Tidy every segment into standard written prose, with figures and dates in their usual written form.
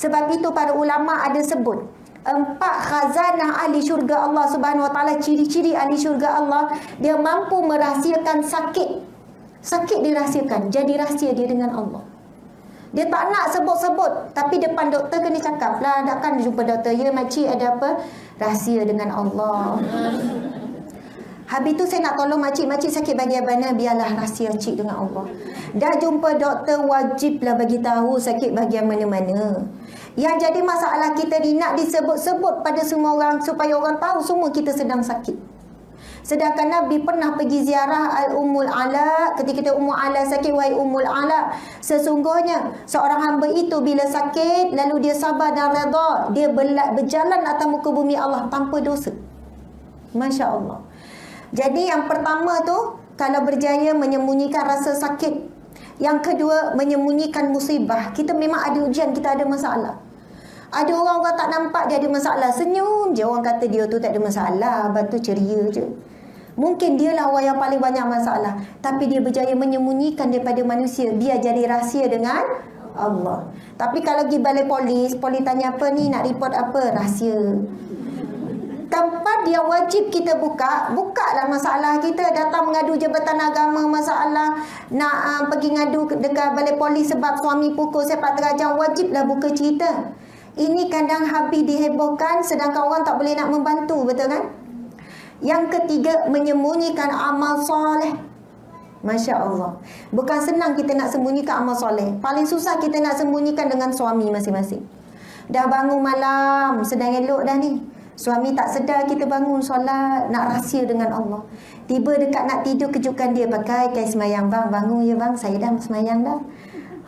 Sebab itu para ulama ada sebut 4 khazanah ahli syurga Allah Subhanahu Wa Taala, ciri-ciri ahli syurga Allah, dia mampu merahsiakan sakit. Sakit dirahsiakan, jadi rahsia dia dengan Allah. Dia tak nak sebut-sebut, tapi depan doktor kena cakap lah. Takkan jumpa doktor, ya makcik ada apa? Rahsia dengan Allah. Habis tu saya nak tolong makcik sakit bahagian mana, biarlah rahsia cik dengan Allah. Dah jumpa doktor, wajiblah bagi tahu sakit bahagian mana-mana. Yang jadi masalah kita ni nak disebut-sebut pada semua orang supaya orang tahu semua kita sedang sakit. Sedangkan Nabi pernah pergi ziarah Al-Ummul Ala. Ketika Ummul Ala sakit, wahai Ummul Ala, sesungguhnya seorang hamba itu bila sakit lalu dia sabar dan redha, dia berjalan atas muka bumi Allah tanpa dosa. Masya Allah. Jadi yang pertama tu, kalau berjaya menyembunyikan rasa sakit. Yang kedua, menyembunyikan musibah. Kita memang ada ujian, kita ada masalah. Ada orang tak nampak dia ada masalah, senyum je orang kata dia tu tak ada masalah, lepas tu ceria je. Mungkin dialah orang yang paling banyak masalah, tapi dia berjaya menyembunyikan daripada manusia, biar jadi rahsia dengan Allah. Tapi kalau pergi balai polis tanya apa ni, nak report apa, rahsia. Tempat yang wajib kita buka lah masalah kita. Datang mengadu Jabatan Agama masalah, nak pergi ngadu dekat balai polis sebab suami pukul sepak terajang, wajiblah buka cerita. Ini kadang habis dihebohkan sedangkan orang tak boleh nak membantu, betul kan? Yang ketiga, menyembunyikan amal soleh. Masya Allah. Bukan senang kita nak sembunyikan amal soleh. Paling susah kita nak sembunyikan dengan suami masing-masing. Dah bangun malam, sedang elok dah ni. Suami tak sedar kita bangun solat, nak rahsia dengan Allah. Tiba dekat nak tidur, kejutkan dia pakai kain semayang. Bang, bangun ya bang, saya dah semayang dah.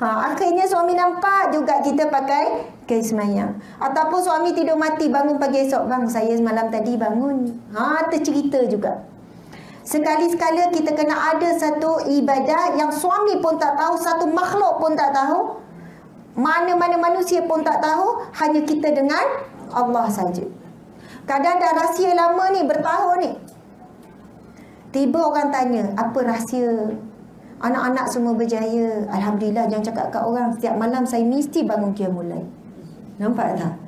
Akhirnya suami nampak juga kita pakai kain semayang. Ataupun suami tidur mati, bangun pagi esok, bang saya semalam tadi bangun. Tercerita juga. Sekali-sekala kita kena ada satu ibadah yang suami pun tak tahu, satu makhluk pun tak tahu, mana-mana manusia pun tak tahu, hanya kita dengan Allah saja. Kadang dah rahsia lama ni, bertahun ni. Tiba orang tanya, apa rahsia? Anak-anak semua berjaya. Alhamdulillah, jangan cakap kat orang. Setiap malam saya mesti bangun qiyamul lail. Nampak tak?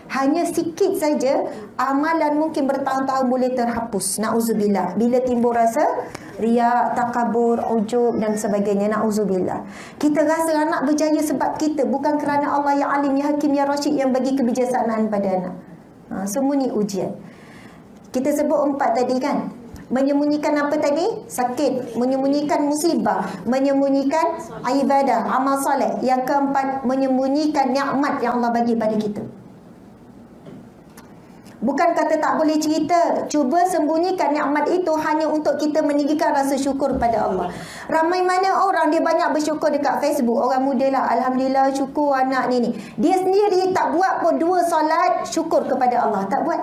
Hanya sikit saja, amalan mungkin bertahun-tahun boleh terhapus. Na'udzubillah. Bila timbul rasa riak, takabur, ujub dan sebagainya. Na'udzubillah. Kita rasa anak berjaya sebab kita, bukan kerana Allah yang alim, yang hakim, yang rasyid, yang bagi kebijaksanaan pada anak. Semua ni ujian. Kita sebut 4 tadi kan. Menyembunyikan apa tadi? Sakit. Menyembunyikan musibah. Menyembunyikan ibadah, amal soleh. Yang keempat, menyembunyikan nikmat yang Allah bagi pada kita. Bukan kata tak boleh cerita. Cuba sembunyikan nikmat itu hanya untuk kita meninggikan rasa syukur pada Allah. Ramai mana orang dia banyak bersyukur dekat Facebook. Orang muda lah, Alhamdulillah syukur anak ni. Dia sendiri tak buat pun 2 solat syukur kepada Allah. Tak buat.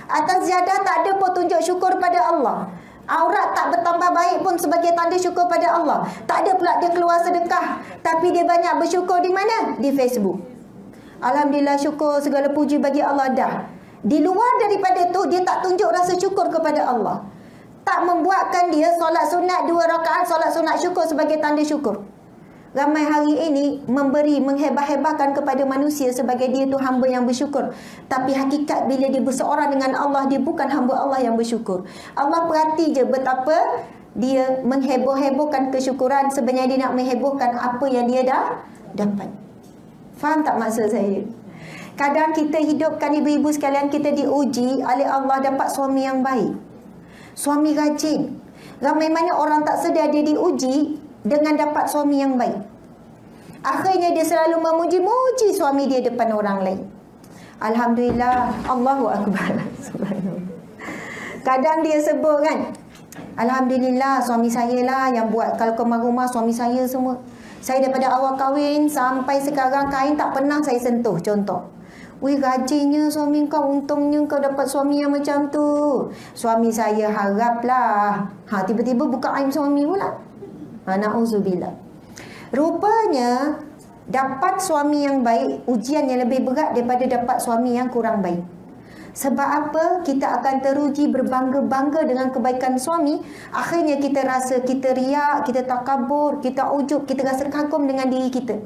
Atas ziyadah tak ada pun tunjuk syukur pada Allah. Aurat tak bertambah baik pun sebagai tanda syukur pada Allah. Tak ada pula dia keluar sedekah, tapi dia banyak bersyukur di mana? Di Facebook. Alhamdulillah syukur, segala puji bagi Allah dah. Di luar daripada tu, dia tak tunjuk rasa syukur kepada Allah. Tak membuatkan dia solat sunat 2 rakaat, solat sunat syukur sebagai tanda syukur. Ramai hari ini memberi, menghebah-hebahkan kepada manusia sebagai dia tu hamba yang bersyukur. Tapi hakikat bila dia berseorang dengan Allah, dia bukan hamba Allah yang bersyukur. Allah perhati je betapa dia mengheboh-hebohkan kesyukuran, sebenarnya dia nak menghebohkan apa yang dia dah dapat. Faham tak maksud saya? Kadang kita hidupkan ibu-ibu sekalian, kita diuji oleh Allah dapat suami yang baik, suami rajin. Ramai mana orang tak sedar dia diuji dengan dapat suami yang baik. Akhirnya dia selalu memuji-muji suami dia depan orang lain. Alhamdulillah, Allahu Akbar. Kadang dia sebut kan, Alhamdulillah suami saya lah yang buat, kalau ke rumah suami saya semua. Saya daripada awal kahwin sampai sekarang kain tak pernah saya sentuh, contoh. Wih, rajinnya suami kau, untungnya kau dapat suami yang macam tu. Suami saya haraplah. Tiba-tiba buka aib suami pula. Na'udzubillah. Rupanya dapat suami yang baik, ujian yang lebih berat daripada dapat suami yang kurang baik. Sebab apa? Kita akan teruji berbangga-bangga dengan kebaikan suami. Akhirnya kita rasa kita riak, kita takabur, kita ujub, kita rasa kagum dengan diri kita.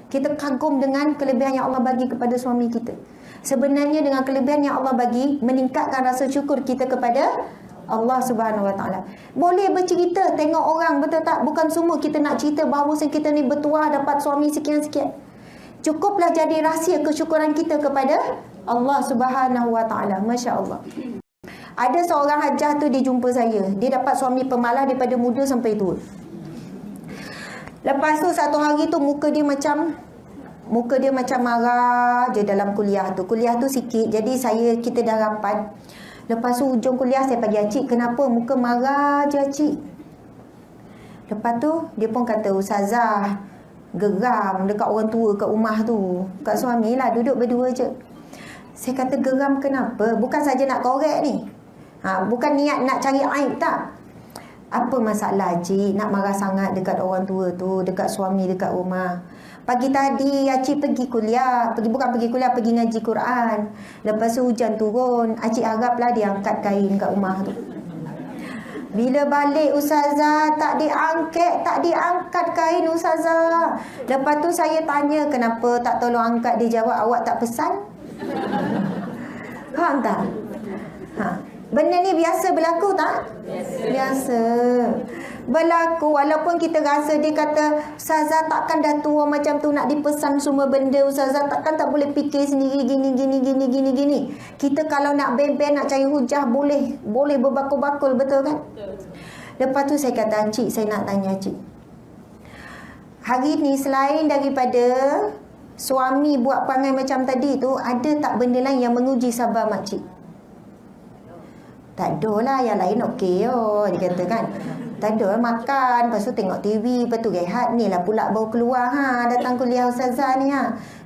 Kita kagum dengan kelebihan yang Allah bagi kepada suami kita. Sebenarnya dengan kelebihan yang Allah bagi, meningkatkan rasa syukur kita kepada Allah Subhanahu Wa Taala. Boleh bercerita, tengok orang, betul tak? Bukan semua kita nak cerita bahawa kita ni bertuah dapat suami sekian-sekian. Cukuplah jadi rahsia kesyukuran kita kepada Allah Subhanahu Wa Taala. Masya-Allah. Ada seorang hajah tu dia jumpa saya. Dia dapat suami pemalas daripada muda sampai tua. Lepas tu satu hari tu muka dia macam marah je dalam kuliah tu. Kuliah tu sikit, jadi kita dah rapat. Lepas tu hujung kuliah saya bagi Acik, kenapa muka marah je Acik? Lepas tu dia pun kata, Ustazah geram dekat orang tua kat rumah tu. Kat suami lah, duduk berdua je. Saya kata geram kenapa? Bukan saja nak korek ni. Bukan niat nak cari aib tak? Apa masalah Cik nak marah sangat dekat orang tua tu, dekat suami dekat rumah? Pagi tadi Acik pergi kuliah, pergi ngaji Quran. Lepas tu hujan turun, Acik haraplah dia angkat kain kat rumah tu. Bila balik Ustazah tak diangkat kain Ustazah. Lepas tu saya tanya kenapa tak tolong angkat, dia jawab awak tak pesan. Faham tak? Benda ni biasa berlaku tak? Biasa berlaku. Walaupun kita rasa dia kata, Ustazah takkan dah tua macam tu nak dipesan semua benda. Ustazah takkan tak boleh fikir sendiri gini. Kita kalau nak beben, nak cari hujah boleh berbakul-bakul, betul kan? Lepas tu saya kata, Cik, saya nak tanya Cik, hari ni selain daripada suami buat perangai macam tadi tu, ada tak benda lain yang menguji sabar makcik? Tak ada lah, yang lain okey dia kata kan. Tak ada, makan, lepas tu tengok TV, lepas tu rehat. Ni lah pula baru keluar datang kuliah Ustazah ni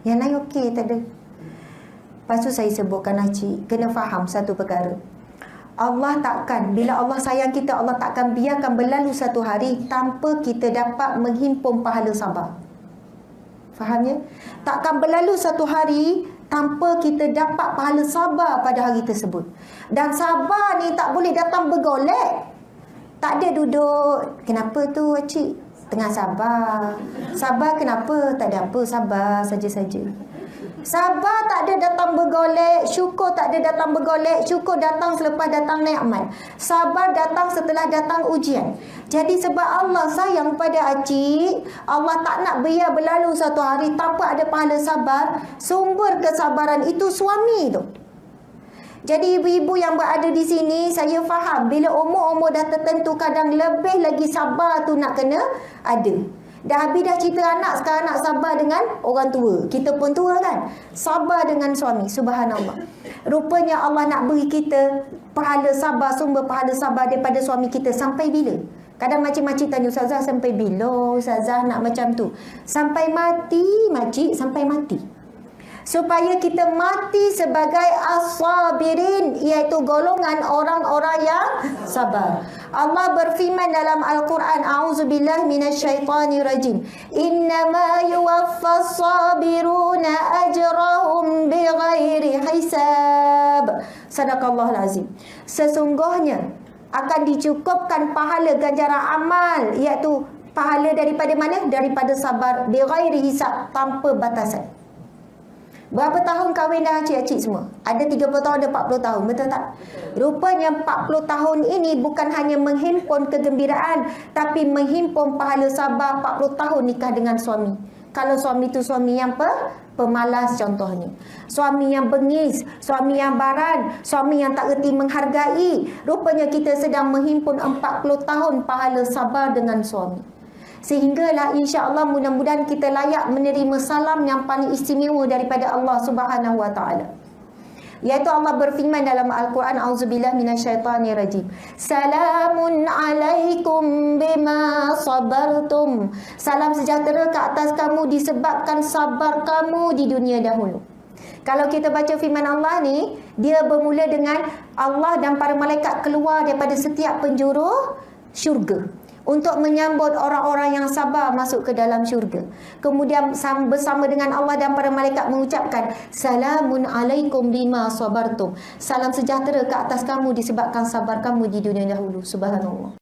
Yang lain okey, tak ada. Lepas tu saya sebutkan Cik, kena faham satu perkara. Allah takkan, bila Allah sayang kita, Allah takkan biarkan berlalu satu hari tanpa kita dapat menghimpun pahala sabar. Faham ya? Takkan berlalu satu hari tanpa kita dapat pahala sabar pada hari tersebut. Dan sabar ni tak boleh datang bergolek. Tak ada duduk, kenapa tu Cik? Tengah sabar. Sabar kenapa? Tak ada apa, sabar saja-saja. Sabar tak ada datang bergolek, syukur tak ada datang bergolek, syukur datang selepas datang nikmat. Sabar datang setelah datang ujian. Jadi sebab Allah sayang pada Acik, Allah tak nak biar berlalu satu hari tanpa ada pahala sabar. Sumber kesabaran itu suami tu. Jadi ibu-ibu yang berada di sini, saya faham bila umur-umur dah tertentu, kadang lebih lagi sabar tu nak kena ada. Dah habis dah cerita anak, sekarang nak sabar dengan orang tua. Kita pun tua kan? Sabar dengan suami, subhanallah. Rupanya Allah nak beri kita pahala sabar, sumber pahala sabar daripada suami kita. Sampai bila? Kadang makcik-makcik tanya, Ustazah sampai bila Ustazah nak macam tu? Sampai mati makcik, sampai mati. Supaya kita mati sebagai as-sabirin, iaitu golongan orang-orang yang sabar. Allah berfirman dalam Al-Quran, A'udzubillahi minasyaitanirrajim, Innama yuwaffas sabiruna ajrahum bighairi hisab. Sadaqallahul azim. Sesungguhnya akan dicukupkan pahala ganjaran amal, iaitu pahala daripada mana? Daripada sabar, bighairi hisab, tanpa batasan. Berapa tahun kahwin dah acik-acik semua? Ada 30 tahun, ada 40 tahun, betul tak? Rupanya 40 tahun ini bukan hanya menghimpun kegembiraan, tapi menghimpun pahala sabar 40 tahun nikah dengan suami. Kalau suami itu suami yang pemalas contohnya, suami yang bengis, suami yang baran, suami yang tak reti menghargai, rupanya kita sedang menghimpun 40 tahun pahala sabar dengan suami. Sehinggalah insya-Allah mudah-mudahan kita layak menerima salam yang paling istimewa daripada Allah Subhanahu Wa Taala. Yaitu Allah berfirman dalam Al-Quran, A'udzubillahi minasyaitanirrajim, Salamun alaikum bima sabartum. Salam sejahtera ke atas kamu disebabkan sabar kamu di dunia dahulu. Kalau kita baca firman Allah ni, dia bermula dengan Allah dan para malaikat keluar daripada setiap penjuru syurga untuk menyambut orang-orang yang sabar masuk ke dalam syurga. Kemudian bersama dengan Allah dan para malaikat mengucapkan, Salamun alaikum bima sabartum. Salam sejahtera ke atas kamu disebabkan sabar kamu di dunia dahulu. Subhanallah.